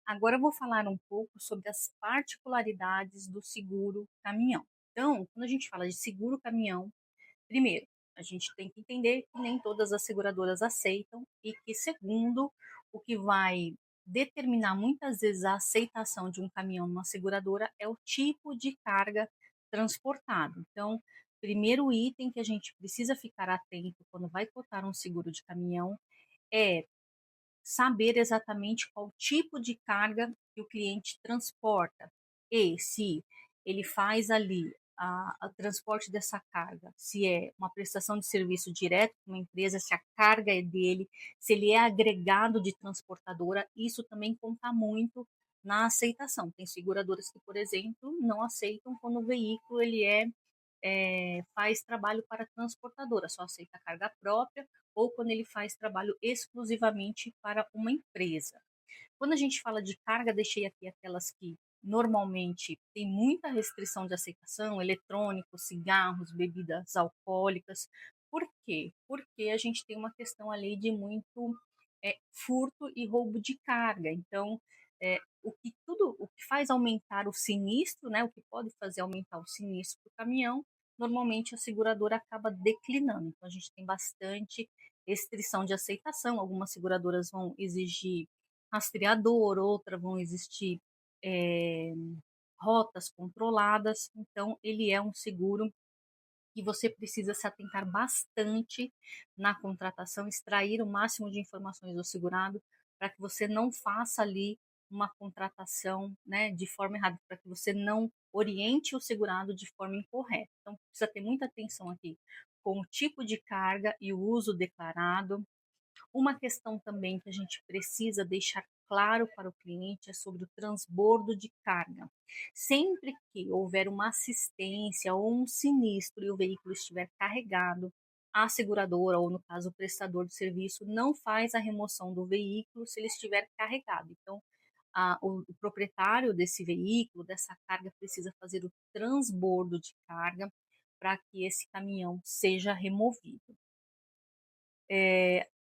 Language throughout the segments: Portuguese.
Agora eu vou falar um pouco sobre as particularidades do seguro caminhão. Então, quando a gente fala de seguro caminhão, primeiro, a gente tem que entender que nem todas as seguradoras aceitam e que, segundo, o que vai determinar muitas vezes a aceitação de um caminhão numa seguradora é o tipo de carga transportado. Então, primeiro item que a gente precisa ficar atento quando vai cotar um seguro de caminhão é saber exatamente qual tipo de carga que o cliente transporta e se ele faz ali a transporte dessa carga, se é uma prestação de serviço direto com uma empresa, se a carga é dele, se ele é agregado de transportadora, isso também conta muito na aceitação. Tem seguradoras que, por exemplo, não aceitam quando o veículo ele faz trabalho para transportadora, só aceita carga própria ou quando ele faz trabalho exclusivamente para uma empresa. Quando a gente fala de carga, deixei aqui aquelas que normalmente tem muita restrição de aceitação, eletrônicos, cigarros, bebidas alcoólicas. Por quê? Porque a gente tem uma questão ali de muito furto e roubo de carga. Então, o que faz aumentar o sinistro, né, o que pode fazer aumentar o sinistro do caminhão, normalmente a seguradora acaba declinando. Então, a gente tem bastante restrição de aceitação. Algumas seguradoras vão exigir rastreador, outras vão existir eh, rotas controladas. Então, ele é um seguro que você precisa se atentar bastante na contratação, extrair o máximo de informações do segurado para que você não faça ali uma contratação, né, de forma errada, para que você não oriente o segurado de forma incorreta. Então, precisa ter muita atenção aqui com o tipo de carga e o uso declarado. Uma questão também que a gente precisa deixar claro para o cliente é sobre o transbordo de carga. Sempre que houver uma assistência ou um sinistro e o veículo estiver carregado, a seguradora, ou no caso o prestador de serviço, não faz a remoção do veículo se ele estiver carregado. Então, o proprietário desse veículo, dessa carga, precisa fazer o transbordo de carga para que esse caminhão seja removido.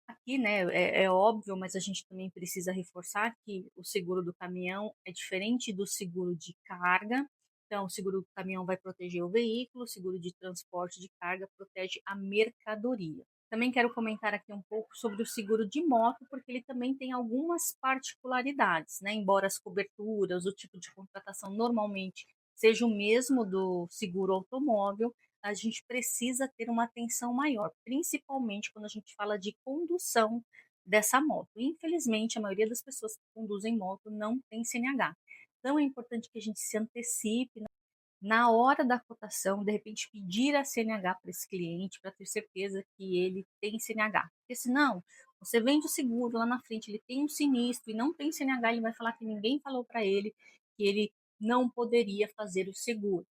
Aqui, né, é óbvio, mas a gente também precisa reforçar que o seguro do caminhão é diferente do seguro de carga. Então, o seguro do caminhão vai proteger o veículo, o seguro de transporte de carga protege a mercadoria. Também quero comentar aqui um pouco sobre o seguro de moto, porque ele também tem algumas particularidades, né? Embora as coberturas, o tipo de contratação normalmente seja o mesmo do seguro automóvel, a gente precisa ter uma atenção maior, principalmente quando a gente fala de condução dessa moto. Infelizmente, a maioria das pessoas que conduzem moto não tem CNH. Então, é importante que a gente se antecipe na hora da cotação, de repente pedir a CNH para esse cliente, para ter certeza que ele tem CNH. Porque senão, você vende o seguro lá na frente, ele tem um sinistro e não tem CNH, ele vai falar que ninguém falou para ele que ele não poderia fazer o seguro.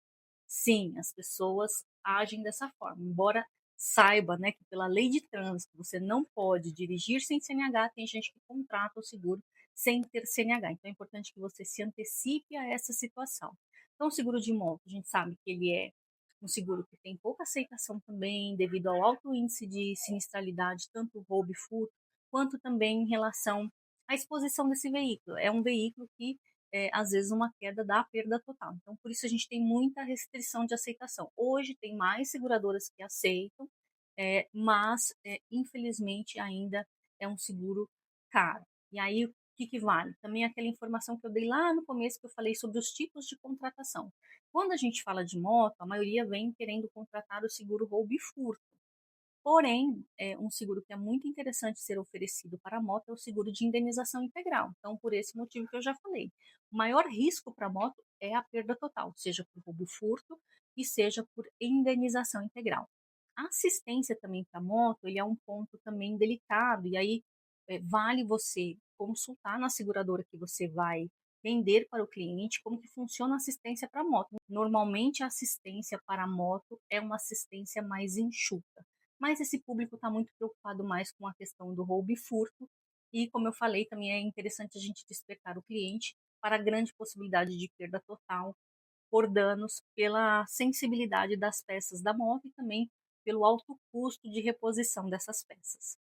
Sim, as pessoas agem dessa forma. Embora saiba, né, que pela lei de trânsito você não pode dirigir sem CNH, tem gente que contrata o seguro sem ter CNH. Então é importante que você se antecipe a essa situação. Então, o seguro de moto, a gente sabe que ele é um seguro que tem pouca aceitação também, devido ao alto índice de sinistralidade, tanto roubo e furto, quanto também em relação à exposição desse veículo. É um veículo que às vezes uma queda dá perda total. Então, por isso a gente tem muita restrição de aceitação. Hoje tem mais seguradoras que aceitam, mas infelizmente ainda é um seguro caro. E aí o que vale? Também aquela informação que eu dei lá no começo que eu falei sobre os tipos de contratação. Quando a gente fala de moto, a maioria vem querendo contratar o seguro roubo e furto. Porém, um seguro que é muito interessante ser oferecido para a moto é o seguro de indenização integral. Então, por esse motivo que eu já falei, o maior risco para a moto é a perda total, seja por roubo furto e seja por indenização integral. A assistência também para a moto, ele é um ponto também delicado, e aí vale você consultar na seguradora que você vai vender para o cliente como que funciona a assistência para a moto. Normalmente, a assistência para a moto é uma assistência mais enxuta, mas esse público está muito preocupado mais com a questão do roubo e furto. E, como eu falei, também é interessante a gente despertar o cliente para a grande possibilidade de perda total por danos pela sensibilidade das peças da moto e também pelo alto custo de reposição dessas peças.